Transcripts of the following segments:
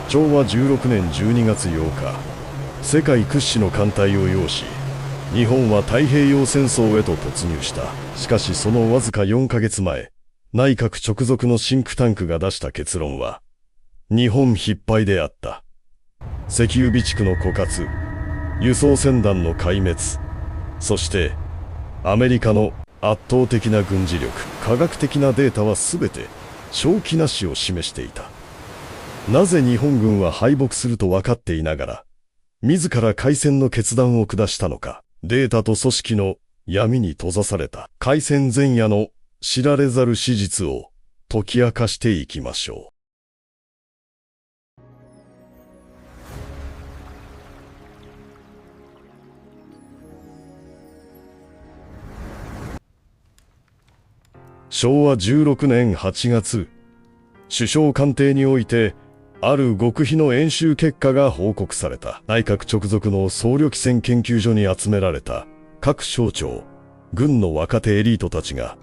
昭和16年12月8日、世界屈指の艦隊を擁し、日本は太平洋戦争へと突入した。しかしそのわずか4ヶ月前、内閣直属のシンクタンクが出した結論は、日本必敗であった。石油備蓄の枯渇、輸送船団の壊滅、そして、アメリカの圧倒的な軍事力、科学的なデータはすべて、正気なしを示していた。なぜ日本軍は敗北すると分かっていながら、自ら開戦の決断を下したのか。データと組織の闇に閉ざされた開戦前夜の知られざる史実を解き明かしていきましょう。昭和16年8月、首相官邸において、ある極秘の演習結果が報告された。内閣直属の総旅機戦研究所に集められた各省庁、軍の若手エリートたちが、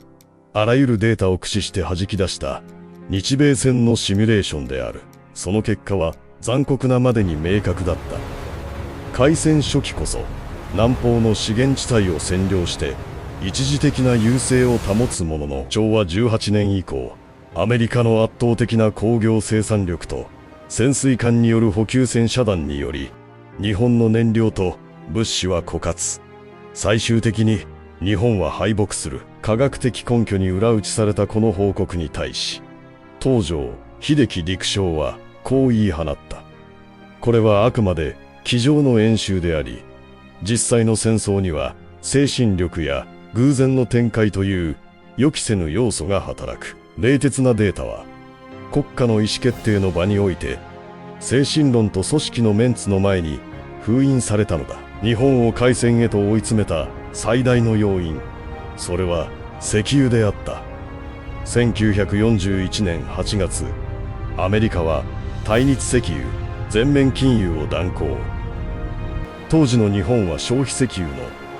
あらゆるデータを駆使して弾き出した日米戦のシミュレーションである。その結果は残酷なまでに明確だった。開戦初期こそ、南方の資源地帯を占領して、一時的な優勢を保つものの、昭和18年以降、アメリカの圧倒的な工業生産力と、潜水艦による補給船遮断により、日本の燃料と物資は枯渇。最終的に日本は敗北する。科学的根拠に裏打ちされたこの報告に対し、東条英機陸将はこう言い放った。これはあくまで机上の演習であり、実際の戦争には精神力や偶然の展開という予期せぬ要素が働く。冷徹なデータは、国家の意思決定の場において、精神論と組織のメンツの前に封印されたのだ。日本を開戦へと追い詰めた最大の要因、それは石油であった。1941年8月、アメリカは対日石油全面禁輸を断行。当時の日本は消費石油の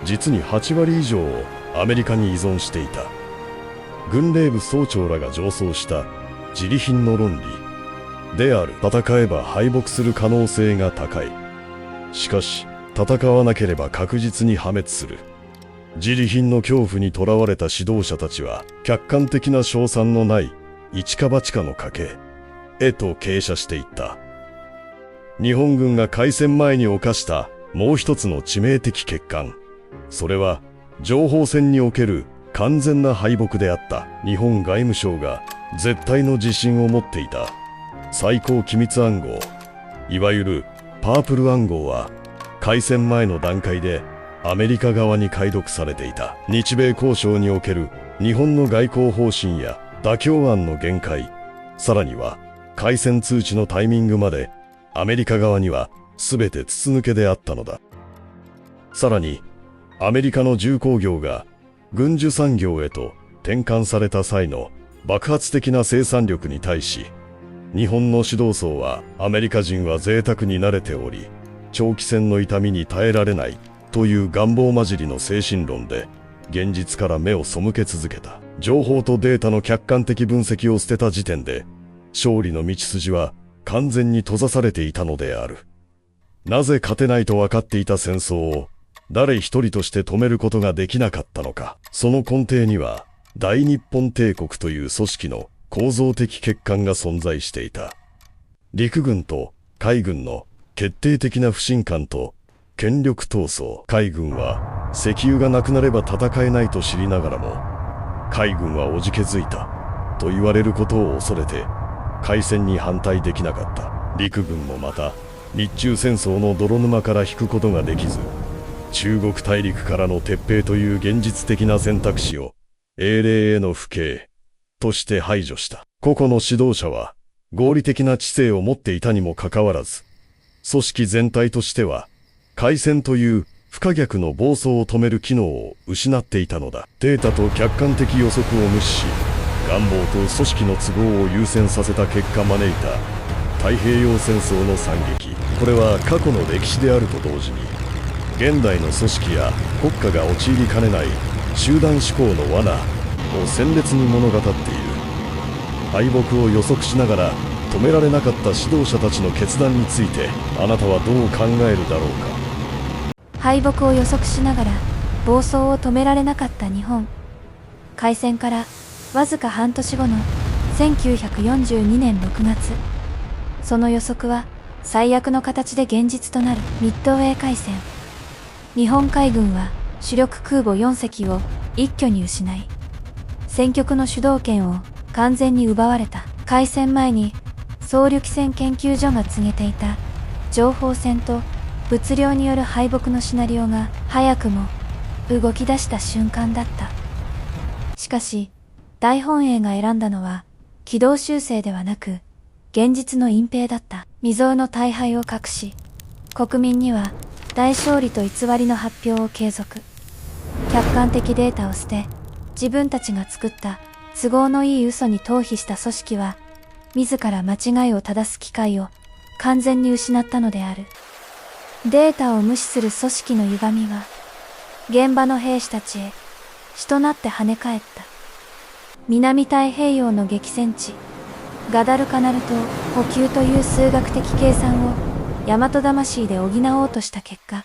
実に8割以上をアメリカに依存していた。軍令部総長らが上奏した自利品の論理である。戦えば敗北する可能性が高い。しかし、戦わなければ確実に破滅する。自利品の恐怖にとらわれた指導者たちは、客観的な勝算のない一か八かの賭けへと傾斜していった。日本軍が開戦前に犯したもう一つの致命的欠陥。それは、情報戦における完全な敗北であった。日本外務省が絶対の自信を持っていた最高機密暗号、いわゆるパープル暗号は開戦前の段階でアメリカ側に解読されていた。日米交渉における日本の外交方針や妥協案の限界、さらには開戦通知のタイミングまでアメリカ側には全て筒抜けであったのだ。さらにアメリカの重工業が軍需産業へと転換された際の爆発的な生産力に対し、日本の指導層はアメリカ人は贅沢に慣れており、長期戦の痛みに耐えられないという願望混じりの精神論で、現実から目を背け続けた。情報とデータの客観的分析を捨てた時点で、勝利の道筋は完全に閉ざされていたのである。なぜ勝てないと分かっていた戦争を、誰一人として止めることができなかったのか。その根底には、大日本帝国という組織の構造的欠陥が存在していた。陸軍と海軍の決定的な不信感と権力闘争。海軍は石油がなくなれば戦えないと知りながらも、海軍はおじけづいたと言われることを恐れて開戦に反対できなかった。陸軍もまた日中戦争の泥沼から引くことができず、中国大陸からの撤兵という現実的な選択肢を英霊への不敬として排除した。個々の指導者は合理的な知性を持っていたにもかかわらず、組織全体としては開戦という不可逆の暴走を止める機能を失っていたのだ。データと客観的予測を無視し、願望と組織の都合を優先させた結果招いた太平洋戦争の惨劇。これは過去の歴史であると同時に、現代の組織や国家が陥りかねない集団思考の罠を鮮烈に物語っている。敗北を予測しながら止められなかった指導者たちの決断についてあなたはどう考えるだろうか。敗北を予測しながら暴走を止められなかった日本。開戦からわずか半年後の1942年6月、その予測は最悪の形で現実となるミッドウェー海戦。日本海軍は主力空母4隻を一挙に失い、戦局の主導権を完全に奪われた。開戦前に総力戦研究所が告げていた情報戦と物量による敗北のシナリオが早くも動き出した瞬間だった。しかし、大本営が選んだのは軌道修正ではなく現実の隠蔽だった。未曾有の大敗を隠し、国民には大勝利と偽りの発表を継続。客観的データを捨て、自分たちが作った都合のいい嘘に逃避した組織は、自ら間違いを正す機会を完全に失ったのである。データを無視する組織の歪みは、現場の兵士たちへ血となって跳ね返った。南太平洋の激戦地、ガダルカナル島補給という数学的計算を大和魂で補おうとした結果、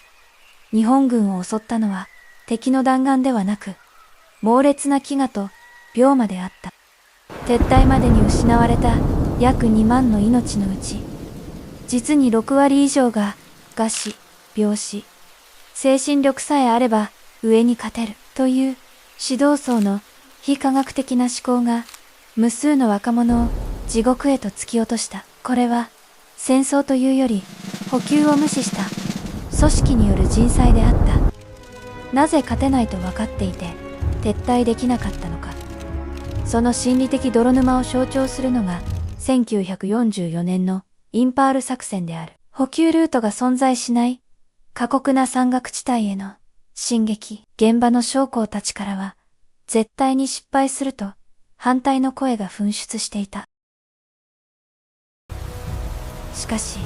日本軍を襲ったのは敵の弾丸ではなく、猛烈な飢餓と病魔であった。撤退までに失われた約2万の命のうち、実に6割以上が餓死、病死、精神力さえあれば上に勝てるという指導層の非科学的な思考が無数の若者を地獄へと突き落とした。これは戦争というより補給を無視した組織による人災であった。なぜ勝てないと分かっていて撤退できなかったのか。その心理的泥沼を象徴するのが1944年のインパール作戦である。補給ルートが存在しない過酷な山岳地帯への進撃。現場の将校たちからは絶対に失敗すると反対の声が噴出していた。しかし、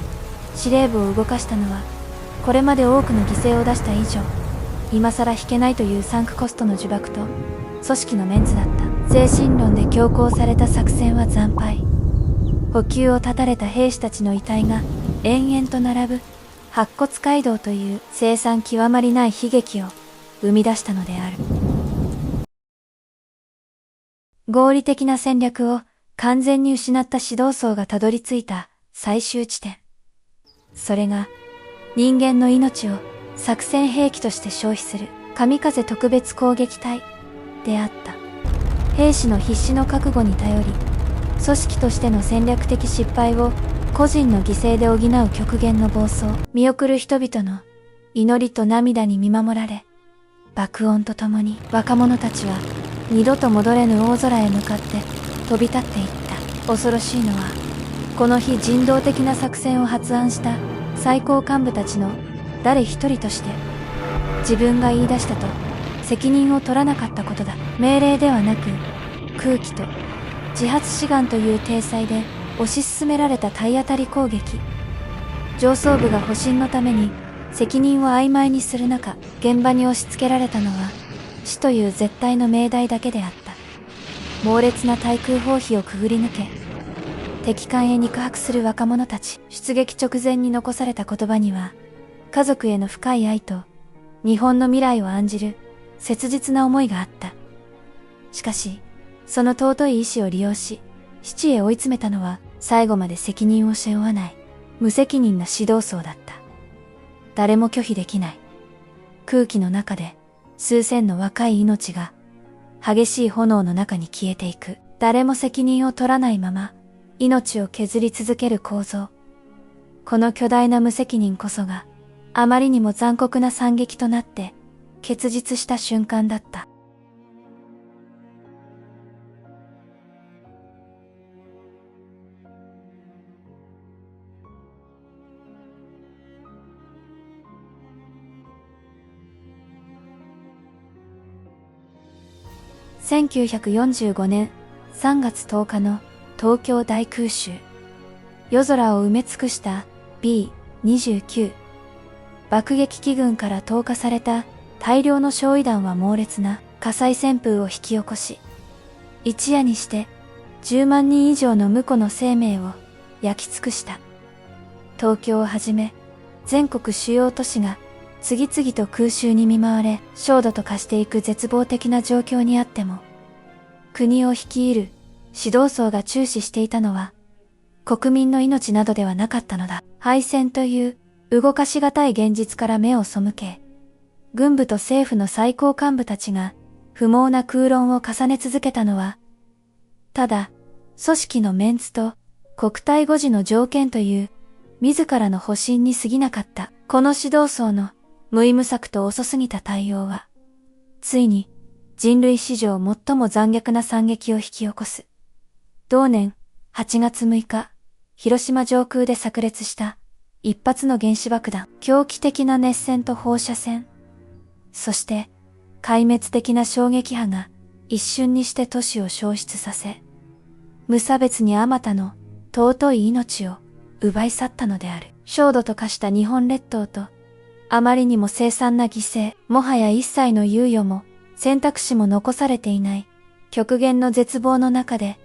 司令部を動かしたのは、これまで多くの犠牲を出した以上、今更引けないというサンクコストの呪縛と、組織のメンツだった。精神論で強行された作戦は惨敗。補給を断たれた兵士たちの遺体が延々と並ぶ、白骨街道という凄惨極まりない悲劇を生み出したのである。合理的な戦略を完全に失った指導層がたどり着いた最終地点。それが人間の命を作戦兵器として消費する神風特別攻撃隊であった。兵士の必死の覚悟に頼り、組織としての戦略的失敗を個人の犠牲で補う極限の暴走。見送る人々の祈りと涙に見守られ、爆音とともに若者たちは二度と戻れぬ大空へ向かって飛び立っていった。恐ろしいのは、この日人道的な作戦を発案した最高幹部たちの誰一人として自分が言い出したと責任を取らなかったことだ。命令ではなく空気と自発志願という体裁で推し進められた体当たり攻撃。上層部が保身のために責任を曖昧にする中、現場に押し付けられたのは死という絶対の命題だけであった。猛烈な対空砲火をくぐり抜け、敵艦へ肉薄する若者たち。出撃直前に残された言葉には、家族への深い愛と日本の未来を案じる切実な思いがあった。しかし、その尊い意志を利用し、死地へ追い詰めたのは最後まで責任を背負わない無責任な指導層だった。誰も拒否できない空気の中で数千の若い命が激しい炎の中に消えていく。誰も責任を取らないまま命を削り続ける構造。この巨大な無責任こそがあまりにも残酷な惨劇となって結実した瞬間だった。1945年3月10日の東京大空襲。夜空を埋め尽くした B29。爆撃機群から投下された大量の焼夷弾は猛烈な火災旋風を引き起こし、一夜にして10万人以上の無辜の生命を焼き尽くした。東京をはじめ、全国主要都市が次々と空襲に見舞われ、焦土と化していく絶望的な状況にあっても、国を率いる指導層が注視していたのは、国民の命などではなかったのだ。敗戦という動かしがたい現実から目を背け、軍部と政府の最高幹部たちが不毛な空論を重ね続けたのは、ただ、組織のメンツと国体護持の条件という自らの保身に過ぎなかった。この指導層の無意無策と遅すぎた対応は、ついに人類史上最も残虐な惨劇を引き起こす。同年8月6日、広島上空で炸裂した一発の原子爆弾、狂気的な熱線と放射線、そして壊滅的な衝撃波が一瞬にして都市を消失させ、無差別にあまたの尊い命を奪い去ったのである。焦土と化した日本列島と、あまりにも凄惨な犠牲、もはや一切の猶予も選択肢も残されていない極限の絶望の中で、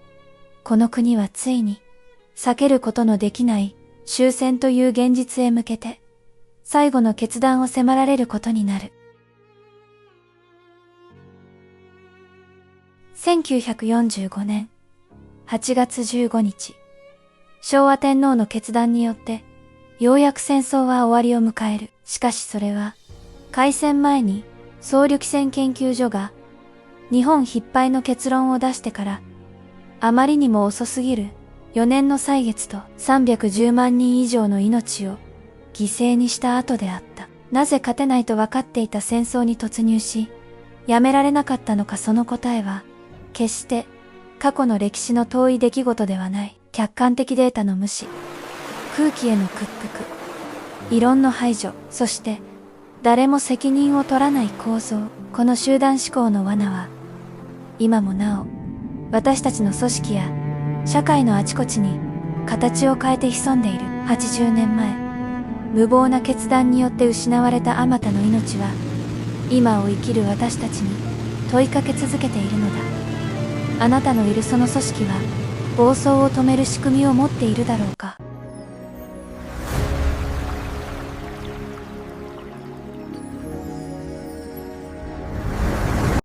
この国はついに避けることのできない終戦という現実へ向けて最後の決断を迫られることになる。1945年8月15日、昭和天皇の決断によってようやく戦争は終わりを迎える。しかしそれは開戦前に総力戦研究所が日本必敗の結論を出してからあまりにも遅すぎる4年の歳月と310万人以上の命を犠牲にした後であった。なぜ勝てないと分かっていた戦争に突入し、やめられなかったのか。その答えは決して過去の歴史の遠い出来事ではない。客観的データの無視、空気への屈服、異論の排除、そして誰も責任を取らない構造。この集団思考の罠は今もなお私たちの組織や社会のあちこちに形を変えて潜んでいる。80年前、無謀な決断によって失われたあまたの命は今を生きる私たちに問いかけ続けているのだ。あなたのいるその組織は暴走を止める仕組みを持っているだろうか。